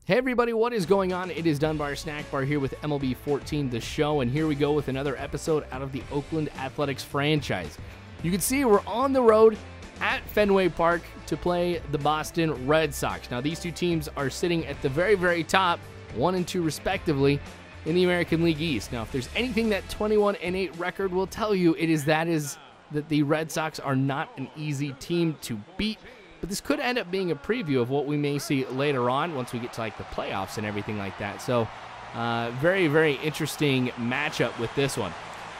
Hey everybody, what is going on? It is Dunbar Snack Bar here with MLB 14, the show, and here we go with another episode out of the Oakland Athletics franchise. You can see we're on the road at Fenway Park to play the Boston Red Sox. Now these two teams are sitting at the very, very top, 1 and 2 respectively, in the American League East. Now if there's anything that 21-8 record will tell you, it is that the Red Sox are not an easy team to beat. But this could end up being a preview of what we may see later on once we get to like the playoffs and everything like that. So very, very interesting matchup with this one.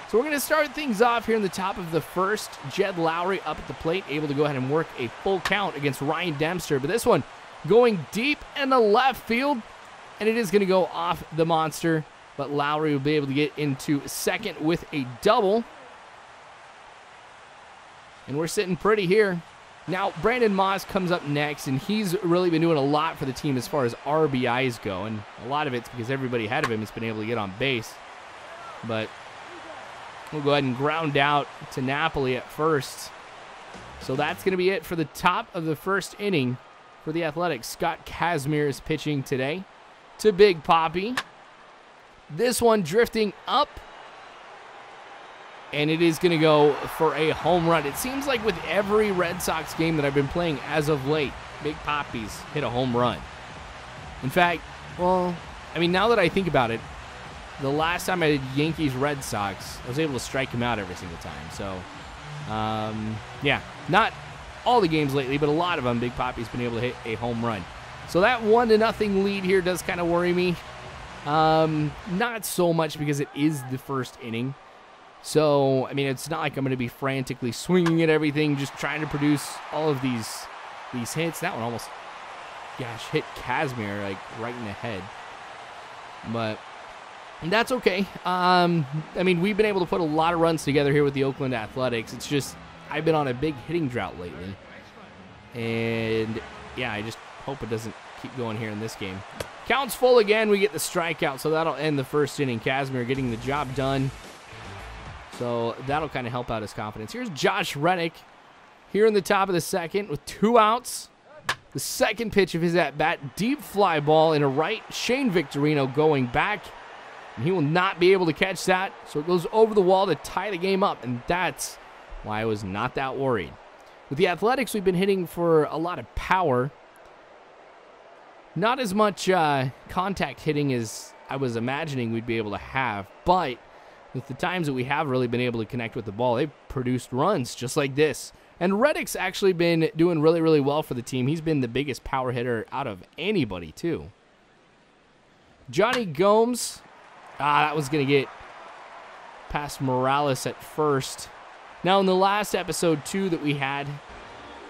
So we're going to start things off here in the top of the first. Jed Lowry up at the plate, able to go ahead and work a full count against Ryan Dempster. But this one going deep in the left field, and it is going to go off the monster. But Lowry will be able to get into second with a double. And we're sitting pretty here. Now, Brandon Moss comes up next, and he's really been doing a lot for the team as far as RBIs go, and a lot of it's because everybody ahead of him has been able to get on base. But we'll go ahead and ground out to Napoli at first. So that's going to be it for the top of the first inning for the Athletics. Scott Kazmir is pitching today to Big Papi. This one drifting up. And it is going to go for a home run. It seems like with every Red Sox game that I've been playing as of late, Big Papi's hit a home run. In fact, well, I mean, now that I think about it, the last time I did Yankees-Red Sox, I was able to strike him out every single time. So, yeah, not all the games lately, but a lot of them, Big Papi's been able to hit a home run. So that 1-0 lead here does kind of worry me. Not so much because it is the first inning. So, I mean, it's not like I'm going to be frantically swinging at everything, just trying to produce all of these hits. That one almost, gosh, hit Kazmir, like, right in the head. But that's okay. I mean, we've been able to put a lot of runs together here with the Oakland Athletics. It's just, I've been on a big hitting drought lately. And, yeah, I just hope it doesn't keep going here in this game. Count's full again. We get the strikeout, so that'll end the first inning. Kazmir getting the job done. So that'll kind of help out his confidence. Here's Josh Reddick here in the top of the second with 2 outs. The second pitch of his at-bat, deep fly ball in a right. Shane Victorino going back, and he will not be able to catch that. So it goes over the wall to tie the game up, and that's why I was not that worried. With the Athletics, we've been hitting for a lot of power. Not as much contact hitting as I was imagining we'd be able to have, but with the times that we have really been able to connect with the ball, they've produced runs just like this. And Reddick's actually been doing really, really well for the team. He's been the biggest power hitter out of anybody, too. Johnny Gomes. That was going to get past Morales at first. Now, in the last episode, too, that we had,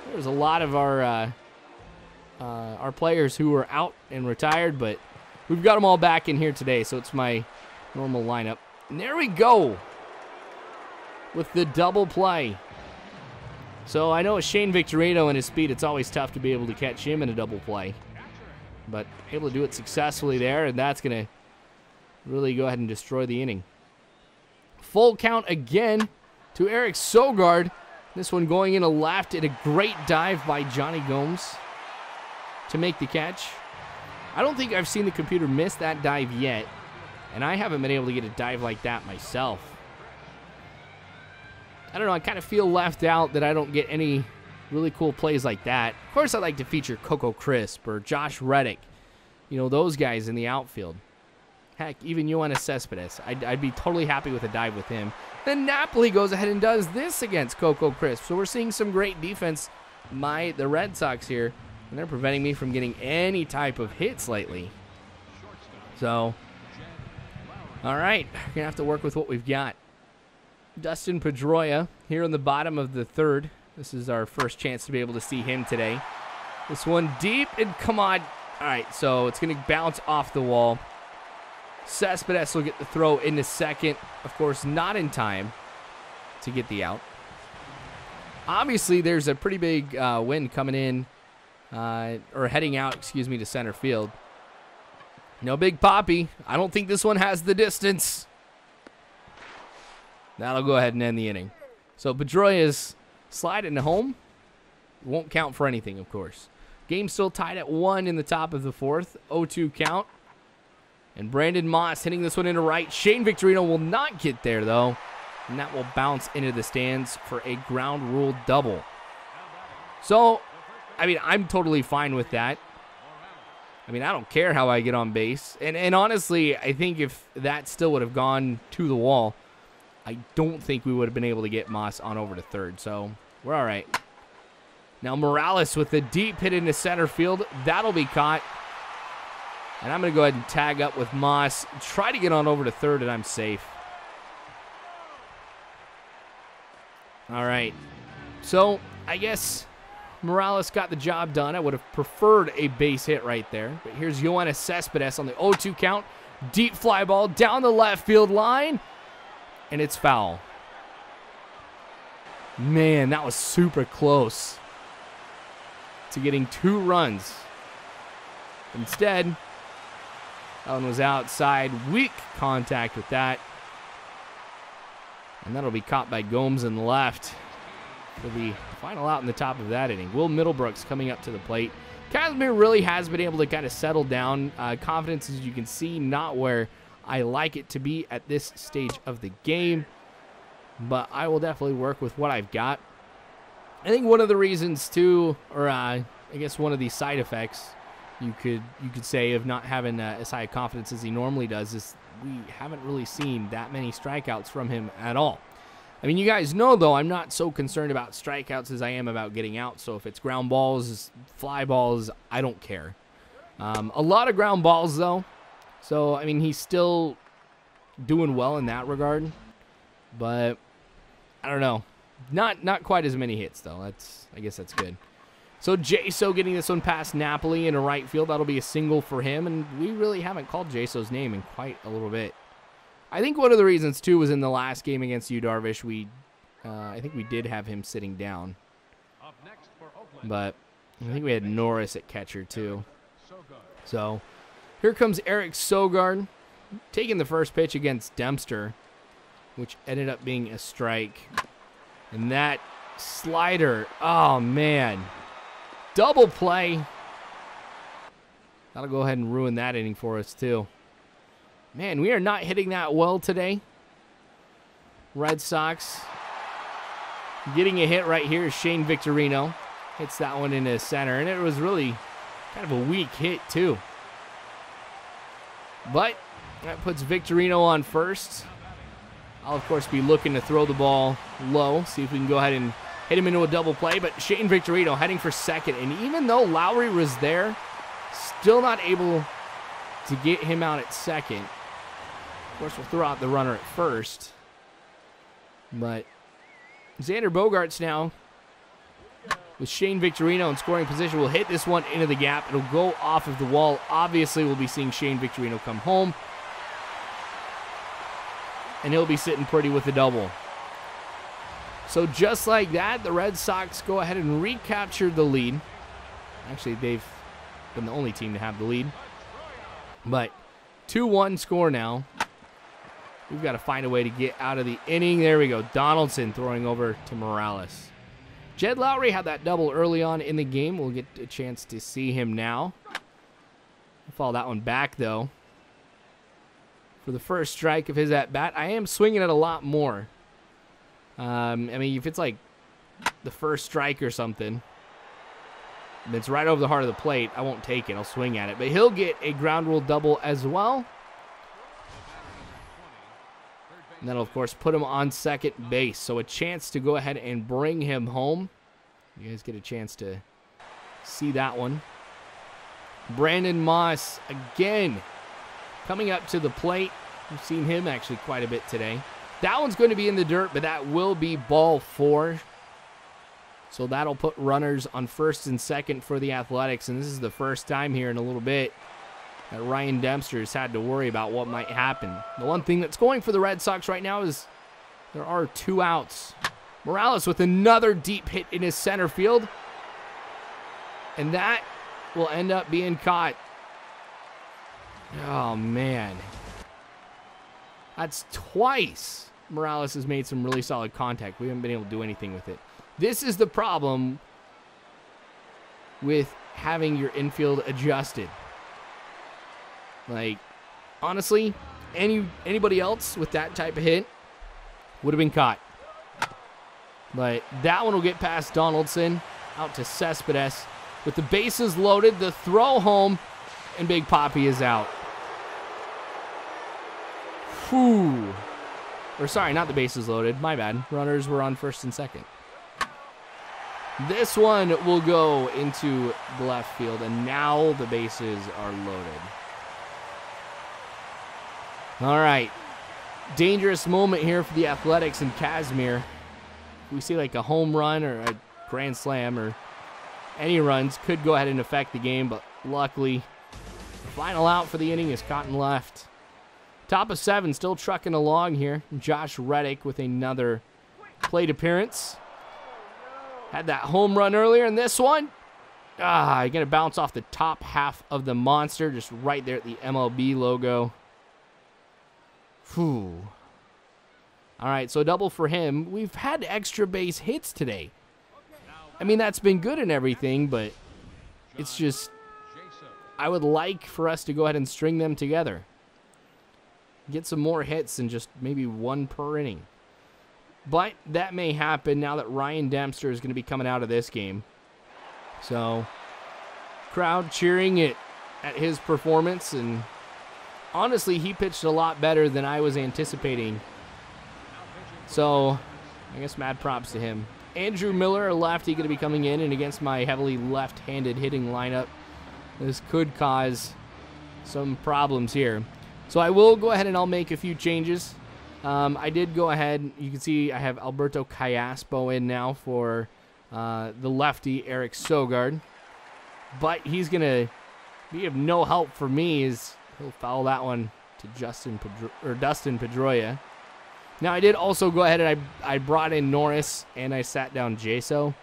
there was a lot of our players who were out and retired, but we've got them all back in here today, so it's my normal lineup. And there we go with the double play. So I know with Shane Victorino and his speed, it's always tough to be able to catch him in a double play. But able to do it successfully there, and that's going to really go ahead and destroy the inning. Full count again to Eric Sogard. This one going in a left and a great dive by Johnny Gomes to make the catch. I don't think I've seen the computer miss that dive yet. And I haven't been able to get a dive like that myself. I don't know, I kind of feel left out that I don't get any really cool plays like that. Of course, I like to feature Coco Crisp or Josh Reddick. You know, those guys in the outfield. Heck, even Yoenis Cespedes. I'd be totally happy with a dive with him. Then Napoli goes ahead and does this against Coco Crisp. So we're seeing some great defense by the Red Sox here. And they're preventing me from getting any type of hits lately. So, all right, we're going to have to work with what we've got. Dustin Pedroia here in the bottom of the third. This is our first chance to be able to see him today. This one deep, and come on. All right, so it's going to bounce off the wall. Cespedes will get the throw into second. Of course, not in time to get the out. Obviously, there's a pretty big wind coming in, or heading out, excuse me, to center field. No Big Papi. I don't think this one has the distance. That'll go ahead and end the inning. So Pedroia's sliding home. Won't count for anything, of course. Game still tied at 1 in the top of the 4th. 0-2 count. And Brandon Moss hitting this one into right. Shane Victorino will not get there, though. And that will bounce into the stands for a ground rule double. So, I mean, I'm totally fine with that. I mean, I don't care how I get on base. And honestly, I think if that still would have gone to the wall, I don't think we would have been able to get Moss on over to third. So, we're all right. Now Morales with a deep hit into center field. That'll be caught. And I'm going to go ahead and tag up with Moss. Try to get on over to third, and I'm safe. All right. So, I guess Morales got the job done. I would have preferred a base hit right there. But here's Yoenis Cespedes on the 0-2 count. Deep fly ball down the left field line. And it's foul. Man, that was super close to getting 2 runs. Instead, that one was outside. Weak contact with that. And that'll be caught by Gomes in the left for the final out in the top of that inning. Will Middlebrooks coming up to the plate. Casimir really has been able to kind of settle down. Confidence, as you can see, not where I like it to be at this stage of the game. But I will definitely work with what I've got. I think one of the reasons, too, or I guess one of the side effects you could say of not having as high a confidence as he normally does is we haven't really seen that many strikeouts from him at all. I mean, you guys know, though, I'm not so concerned about strikeouts as I am about getting out. So if it's ground balls, fly balls, I don't care. A lot of ground balls, though. So, I mean, he's still doing well in that regard. But, I don't know. Not quite as many hits, though. I guess that's good. So Jaso getting this one past Napoli into right field. That'll be a single for him, and we really haven't called Jaso's name in quite a little bit. I think one of the reasons, too, was in the last game against Yu Darvish, I think we did have him sitting down. But I think we had Norris at catcher, too. So here comes Eric Sogard taking the first pitch against Dempster, which ended up being a strike. And that slider, oh, man. Double play. That'll go ahead and ruin that inning for us, too. Man, we are not hitting that well today. Red Sox getting a hit right here is Shane Victorino. Hits that one into center, and it was really kind of a weak hit, too. But that puts Victorino on first. I'll, of course, be looking to throw the ball low, see if we can go ahead and hit him into a double play. But Shane Victorino heading for second, and even though Lowry was there, still not able to get him out at second. Of course, we'll throw out the runner at first. But Xander Bogaerts now with Shane Victorino in scoring position will hit this one into the gap. It'll go off of the wall. Obviously, we'll be seeing Shane Victorino come home. And he'll be sitting pretty with a double. So just like that, the Red Sox go ahead and recapture the lead. Actually, they've been the only team to have the lead. But 2-1 score now. We've got to find a way to get out of the inning. There we go. Donaldson throwing over to Morales. Jed Lowry had that double early on in the game. We'll get a chance to see him now. I'll follow that one back, though. For the first strike of his at-bat, I am swinging it a lot more. I mean, if it's like the first strike or something, and it's right over the heart of the plate, I won't take it. I'll swing at it. But he'll get a ground rule double as well. And that'll, of course, put him on second base. So a chance to go ahead and bring him home. You guys get a chance to see that one. Brandon Moss, again, coming up to the plate. We've seen him actually quite a bit today. That one's going to be in the dirt, but that will be ball 4. So that'll put runners on first and second for the Athletics. And this is the first time here in a little bit that Ryan Dempster has had to worry about what might happen. The one thing that's going for the Red Sox right now is there are 2 outs. Morales with another deep hit in his center field. And that will end up being caught. Oh, man. That's twice Morales has made some really solid contact. We haven't been able to do anything with it. This is the problem with having your infield adjusted. Like, honestly, anybody else with that type of hit would have been caught. But that one will get past Donaldson, out to Cespedes. With the bases loaded, the throw home, and Big Papi is out. Whew. Or sorry, not the bases loaded. My bad. Runners were on first and second. This one will go into the left field, and now the bases are loaded. All right. Dangerous moment here for the Athletics and Kazmir. We see like a home run or a grand slam or any runs could go ahead and affect the game, but luckily, the final out for the inning is Cotton left. Top of 7, still trucking along here. Josh Reddick with another plate appearance. Had that home run earlier in this one. You're going to bounce off the top half of the monster, just right there at the MLB logo. Whew. All right, so double for him. We've had extra base hits today. I mean, that's been good and everything, but it's just, I would like for us to go ahead and string them together. Get some more hits than just maybe one per inning. But that may happen now that Ryan Dempster is going to be coming out of this game. So, crowd cheering at his performance, and honestly, he pitched a lot better than I was anticipating. So, I guess mad props to him. Andrew Miller, a lefty, going to be coming in, and against my heavily left-handed hitting lineup, this could cause some problems here. So I will go ahead and I'll make a few changes. I did go ahead. You can see I have Alberto Callaspo in now for the lefty, Eric Sogard. But he's going to be of no help for me as he'll foul that one to Dustin Pedroia. Now, I did also go ahead and I brought in Norris and I sat down Jaso.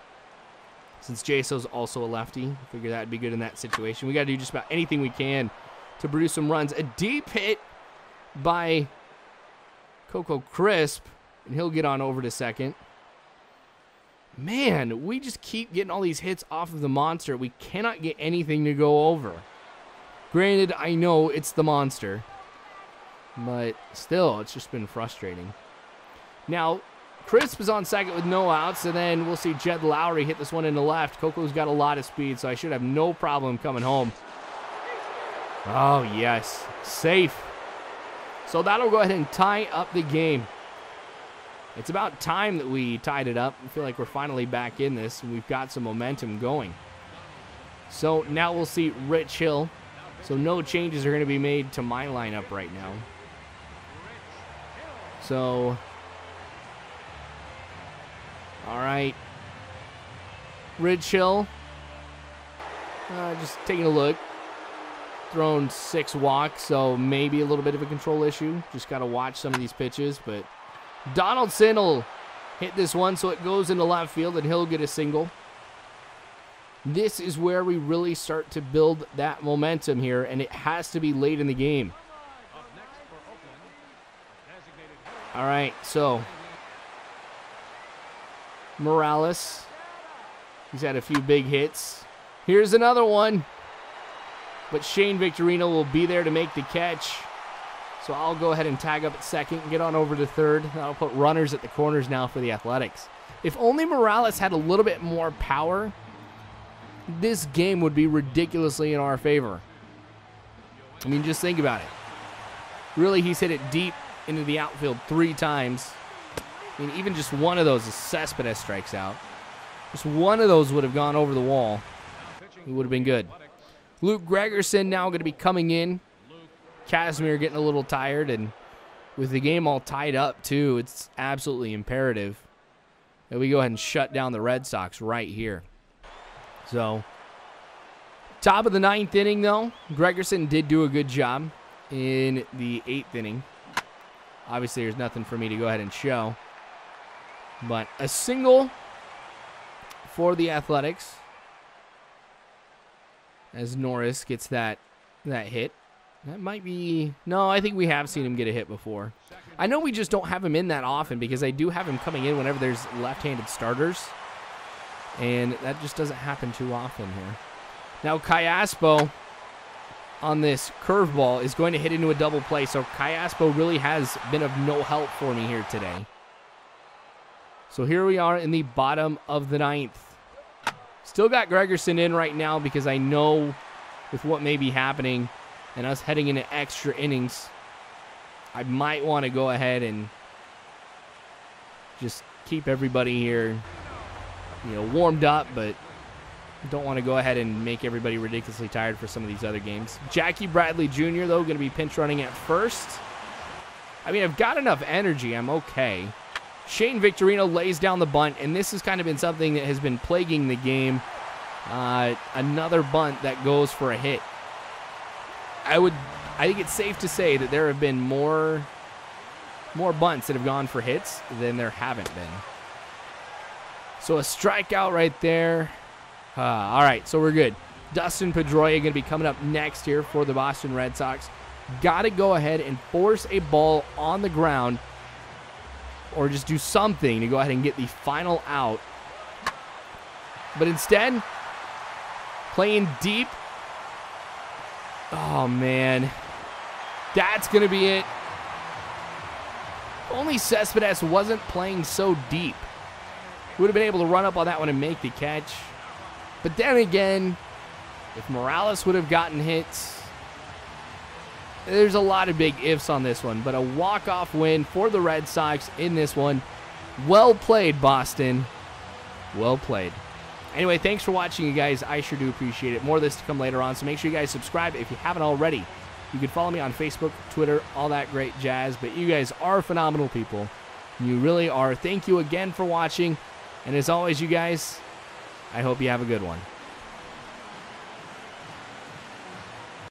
Since Jaso's also a lefty, I figure that would be good in that situation. We got to do just about anything we can to produce some runs. A deep hit by Coco Crisp, and he'll get on over to second. Man, we just keep getting all these hits off of the monster. We cannot get anything to go over. Granted, I know it's the monster, but still, it's just been frustrating. Now, Crisp is on second with no outs, and then we'll see Jed Lowry hit this one in the left. Coco's got a lot of speed, so I should have no problem coming home. Oh, yes. Safe. So that'll go ahead and tie up the game. It's about time that we tied it up. I feel like we're finally back in this, and we've got some momentum going. So now we'll see Rich Hill. So no changes are going to be made to my lineup right now. So, all right. Rich Hill. Just taking a look. Thrown 6 walks, so maybe a little bit of a control issue. Just got to watch some of these pitches, but Donaldson will hit this one, so it goes into left field, and he'll get a single. This is where we really start to build that momentum here, and it has to be late in the game. All right, so Morales, he's had a few big hits. Here's another one. But Shane Victorino will be there to make the catch. So I'll go ahead and tag up at second and get on over to third. That'll put runners at the corners now for the Athletics. If only Morales had a little bit more power, this game would be ridiculously in our favor. I mean, just think about it. Really, he's hit it deep into the outfield 3 times. I mean, even just one of those, as Cespedes strikes out. Just one of those would have gone over the wall. It would have been good. Luke Gregerson now going to be coming in. Kazmir getting a little tired, and with the game all tied up too, it's absolutely imperative that we go ahead and shut down the Red Sox right here. So, top of the 9th inning though, Gregerson did do a good job in the 8th inning. Obviously, there's nothing for me to go ahead and show, but a single for the Athletics as Norris gets that hit. That might be... No, I think we have seen him get a hit before. I know we just don't have him in that often because I do have him coming in whenever there's left-handed starters. And that just doesn't happen too often here. Now Callaspo on this curveball is going to hit into a double play, so Callaspo really has been of no help for me here today. So here we are in the bottom of the 9th. Still got Gregerson in right now because I know with what may be happening and us heading into extra innings, I might want to go ahead and just keep everybody here, warmed up, but don't want to go ahead and make everybody ridiculously tired for some of these other games. Jackie Bradley Jr., though, going to be pinch running at first. I mean, I've got enough energy. I'm okay. Shane Victorino lays down the bunt, and this has kind of been something that has been plaguing the game. Another bunt that goes for a hit. I think it's safe to say that there have been more bunts that have gone for hits than there haven't been. So a strikeout right there. All right, so we're good. Dustin Pedroia going to be coming up next here for the Boston Red Sox. Got to go ahead and force a ball on the ground or just do something to go ahead and get the final out. But instead, playing deep. Oh, man. That's going to be it. Only Cespedes wasn't playing so deep. Would have been able to run up on that one and make the catch. But then again, if Morales would have gotten hits, there's a lot of big ifs on this one. But a walk-off win for the Red Sox in this one. Well played, Boston. Well played. Anyway, thanks for watching, you guys. I sure do appreciate it. More of this to come later on, so make sure you guys subscribe if you haven't already. You can follow me on Facebook, Twitter, all that great jazz. But you guys are phenomenal people. You really are. Thank you again for watching. And as always, you guys, I hope you have a good one.